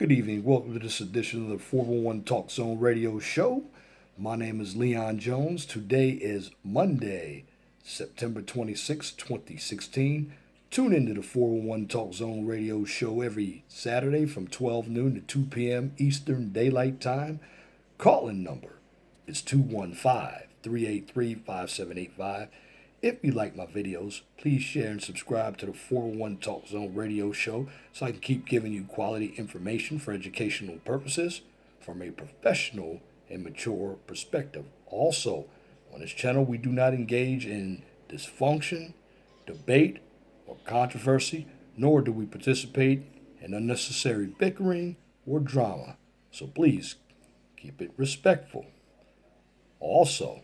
Good evening. Welcome to this edition of the 411 Talk Zone Radio Show. My name is Leon Jones. Today is Monday, September 26, 2016. Tune into the 411 Talk Zone Radio Show every Saturday from 12 noon to 2 p.m. Eastern Daylight Time. Call-in number is 215-383-5785. If you like my videos, please share and subscribe to the 401 Talk Zone Radio Show so I can keep giving you quality information for educational purposes from a professional and mature perspective. Also, on this channel, we do not engage in dysfunction, debate, or controversy, nor do we participate in unnecessary bickering or drama. So please keep it respectful. Also,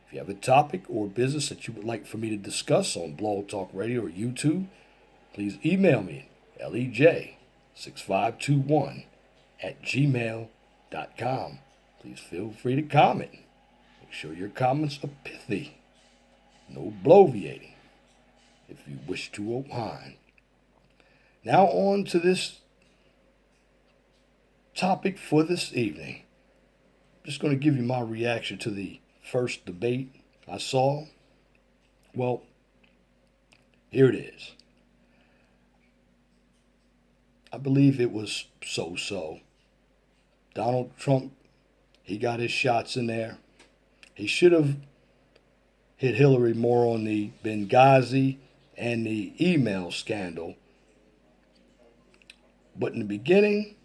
if you have a topic or business that you would like for me to discuss on Blog Talk Radio or YouTube, please email me at lej6521 at gmail.com. Please feel free to comment. Make sure your comments are pithy. No bloviating if you wish to opine. Now on to this topic for this evening. I'm just going to give you my reaction to the first debate I saw. Well, here it is. I believe it was so-so. Donald Trump, he got his shots in there. He should have hit Hillary more on the Benghazi and the email scandal. But in the beginning,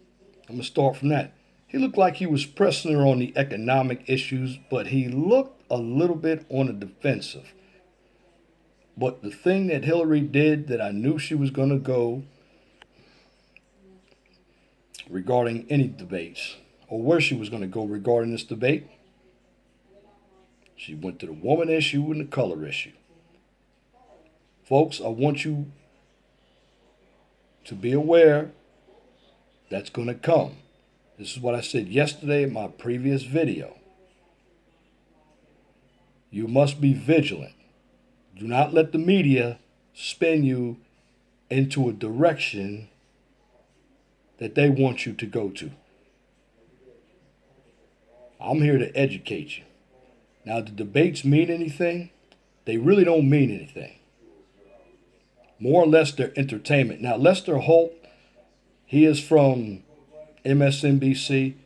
I'm going to start from that. He looked like he was pressing her on the economic issues, but he looked a little bit on the defensive. But the thing that Hillary did that I knew she was going to go regarding any debates, or where she was going to go regarding this debate, she went to the woman issue and the color issue. Folks, I want you to be aware that's going to come. This is what I said yesterday in my previous video. You must be vigilant. Do not let the media spin you into a direction that they want you to go to. I'm here to educate you. Now, do debates mean anything? They really don't mean anything. More or less, they're entertainment. Now, Lester Holt, he is from MSNBC.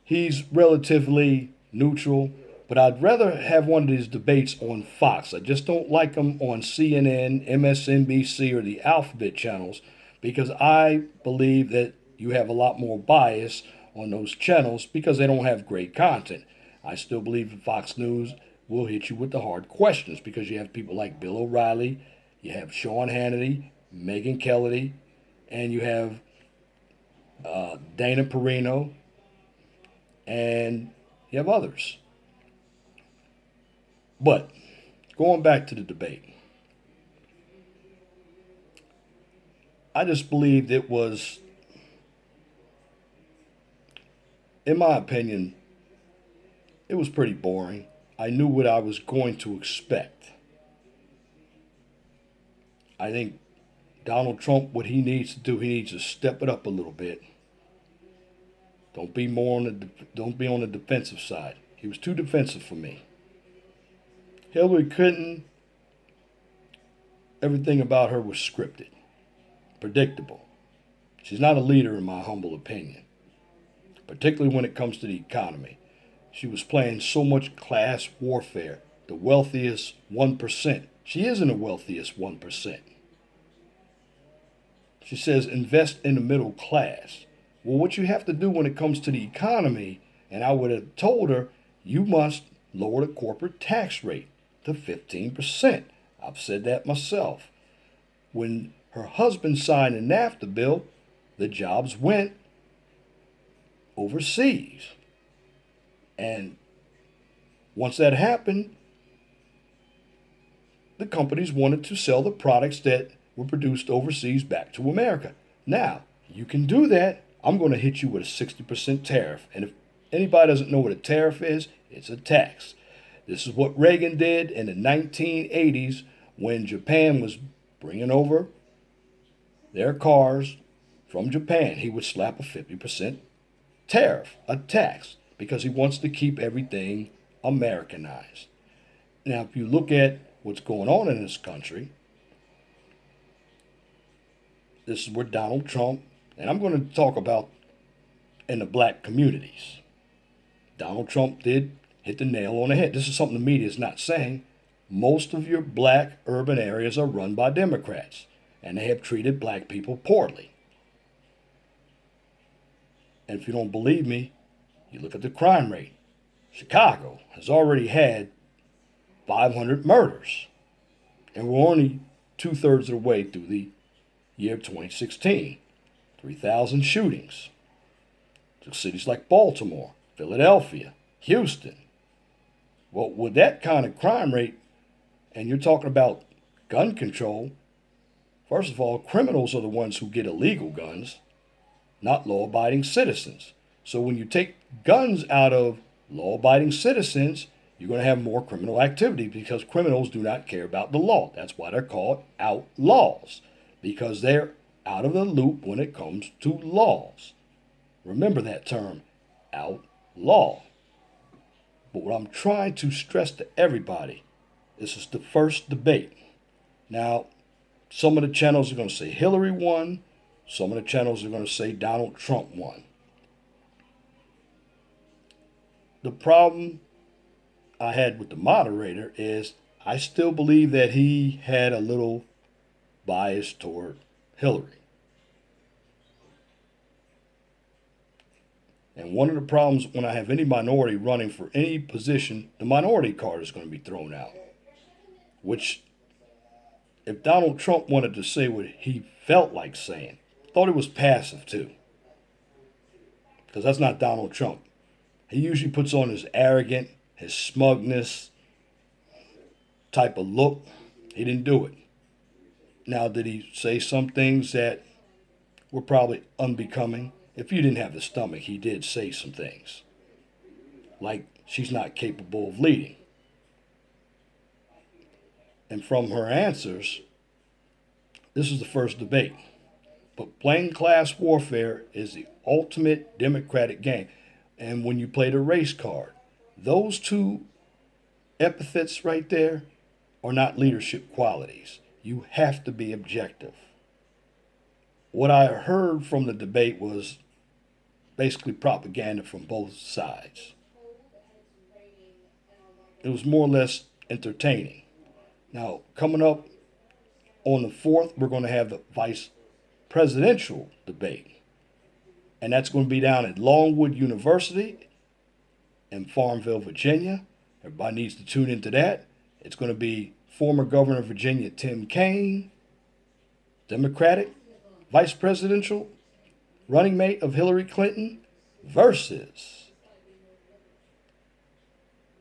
He's relatively neutral, but I'd rather have one of these debates on Fox. I just don't like them on CNN, MSNBC, or the Alphabet channels because I believe that you have a lot more bias on those channels because they don't have great content. I still believe that Fox News will hit you with the hard questions because you have people like Bill O'Reilly, you have Sean Hannity, Megyn Kelly, and you have Dana Perino, and you have others. But going back to the debate, I just believed it was, in my opinion, it was pretty boring. I knew what I was going to expect. I think Donald Trump, what he needs to do, he needs to step it up a little bit. Don't be on the defensive side. He was too defensive for me. Hillary Clinton, everything about her was scripted, predictable. She's not a leader in my humble opinion, particularly when it comes to the economy. She was playing so much class warfare, the wealthiest 1%. She isn't the wealthiest 1%. She says invest in the middle class. Well, what you have to do when it comes to the economy, and I would have told her, you must lower the corporate tax rate to 15%. I've said that myself. When her husband signed the NAFTA bill, the jobs went overseas. And once that happened, the companies wanted to sell the products that were produced overseas back to America. Now, you can do that. I'm going to hit you with a 60% tariff. And if anybody doesn't know what a tariff is, it's a tax. This is what Reagan did in the 1980s when Japan was bringing over their cars from Japan, he would slap a 50% tariff, a tax, because he wants to keep everything Americanized. Now, if you look at what's going on in this country, this is where Donald Trump, and I'm going to talk about in the black communities. Donald Trump did hit the nail on the head. This is something the media is not saying. Most of your black urban areas are run by Democrats, and they have treated black people poorly. And if you don't believe me, you look at the crime rate. Chicago has already had 500 murders, and we're only 2/3 of the way through the year 2016. 3,000 shootings. To cities like Baltimore, Philadelphia, Houston. Well, with that kind of crime rate, and you're talking about gun control, first of all, criminals are the ones who get illegal guns, not law-abiding citizens. So when you take guns out of law-abiding citizens, you're going to have more criminal activity because criminals do not care about the law. That's why they're called outlaws, because they're out of the loop when it comes to laws. Remember that term, outlaw. But what I'm trying to stress to everybody, this is the first debate. Now, some of the channels are going to say Hillary won. Some of the channels are going to say Donald Trump won. The problem I had with the moderator is I still believe that he had a little bias toward Hillary. And one of the problems when I have any minority running for any position, the minority card is going to be thrown out. Which, if Donald Trump wanted to say what he felt like saying, I thought it was passive too. Because that's not Donald Trump. He usually puts on his arrogant, his smugness type of look. He didn't do it. Now, did he say some things that were probably unbecoming? If you didn't have the stomach, he did say some things. Like, she's not capable of leading. And from her answers, this is the first debate. But plain class warfare is the ultimate Democratic game. And when you play the race card, those two epithets right there are not leadership qualities. You have to be objective. What I heard from the debate was basically propaganda from both sides. It was more or less entertaining. Now, coming up on the 4th, we're going to have the vice presidential debate. And that's going to be down at Longwood University in Farmville, Virginia. Everybody needs to tune into that. It's going to be former Governor of Virginia Tim Kaine, Democratic, vice presidential running mate of Hillary Clinton, versus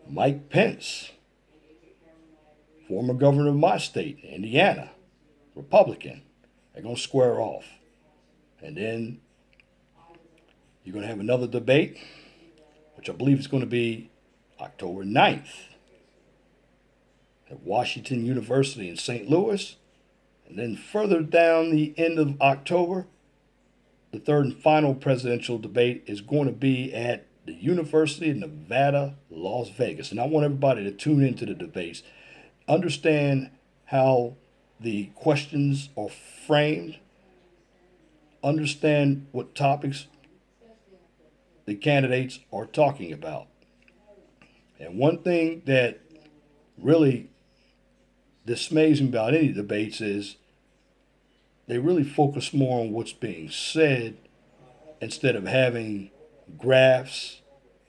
Mike Pence, former governor of my state, Indiana, Republican. They're going to square off. And then you're going to have another debate, which I believe is going to be October 9th at Washington University in St. Louis. And then further down the end of October, the third and final presidential debate is going to be at the University of Nevada, Las Vegas. And I want everybody to tune into the debates, understand how the questions are framed, understand what topics the candidates are talking about. And one thing that really dismays me about any debates is they really focus more on what's being said instead of having graphs,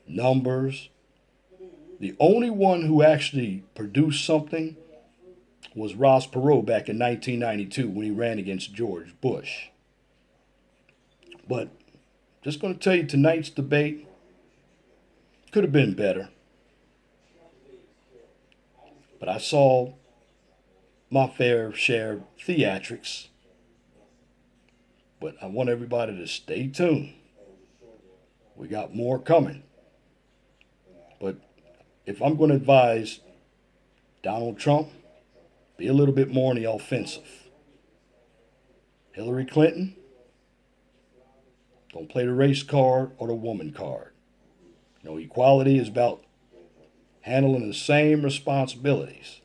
numbers. The only one who actually produced something was Ross Perot back in 1992 when he ran against George Bush. But just going to tell you, tonight's debate could have been better. But I saw my fair share of theatrics. But I want everybody to stay tuned. We got more coming. But if I'm going to advise Donald Trump, be a little bit more on the offensive. Hillary Clinton, Don't play the race card or the woman card. Equality is about handling the same responsibilities.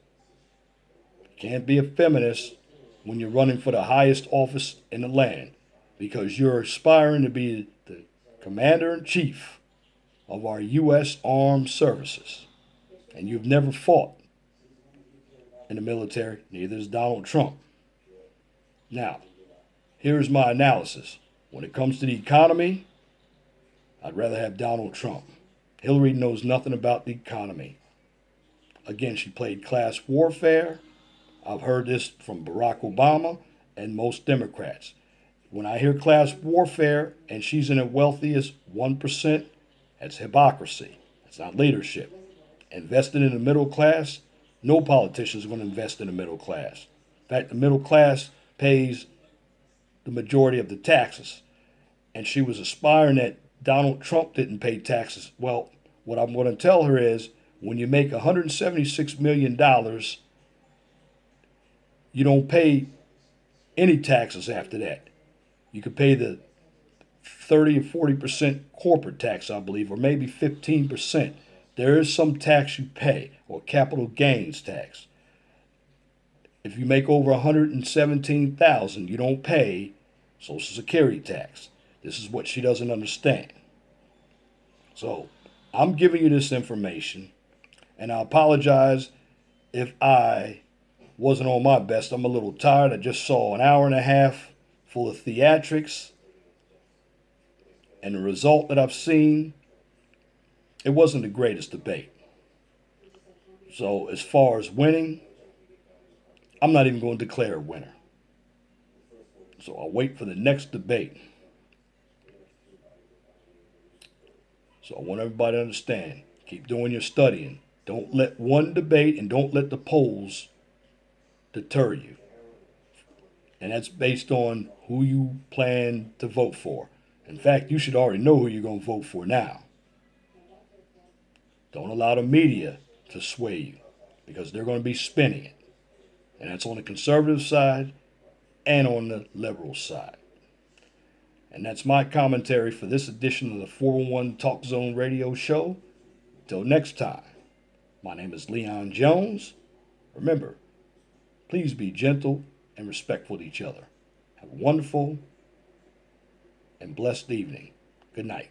You can't be a feminist when you're running for the highest office in the land because you're aspiring to be the commander in chief of our U.S. Armed Services. And you've never fought in the military, neither has Donald Trump. Now, here's my analysis. When it comes to the economy, I'd rather have Donald Trump. Hillary knows nothing about the economy. Again, she played class warfare. I've heard this from Barack Obama and most Democrats. When I hear class warfare and she's in the wealthiest 1%, that's hypocrisy. That's not leadership. Investing in the middle class, no politician is going to invest in the middle class. In fact, the middle class pays the majority of the taxes. And she was aspiring that Donald Trump didn't pay taxes. Well, what I'm going to tell her is when you make $176 million, you don't pay any taxes after that. You could pay the 30 or 40% corporate tax, I believe, or maybe 15%. There is some tax you pay, or capital gains tax. If you make over $117,000, you don't pay Social Security tax. This is what she doesn't understand. So I'm giving you this information, and I apologize if I wasn't on my best. I'm a little tired. I just saw an hour and a half full of theatrics, and the result that I've seen, it wasn't the greatest debate. So as far as winning, I'm not even going to declare a winner. So I'll wait for the next debate. So I want everybody to understand, keep doing your studying. Don't let one debate and don't let the polls deter you. And that's based on who you plan to vote for. In fact, you should already know who you're going to vote for now. Don't allow the media to sway you because they're going to be spinning it. And that's on the conservative side and on the liberal side. And that's my commentary for this edition of the 411 Talk Zone Radio Show. Till next time, my name is Leon Jones. Remember, please be gentle and respectful to each other. Have a wonderful and blessed evening. Good night.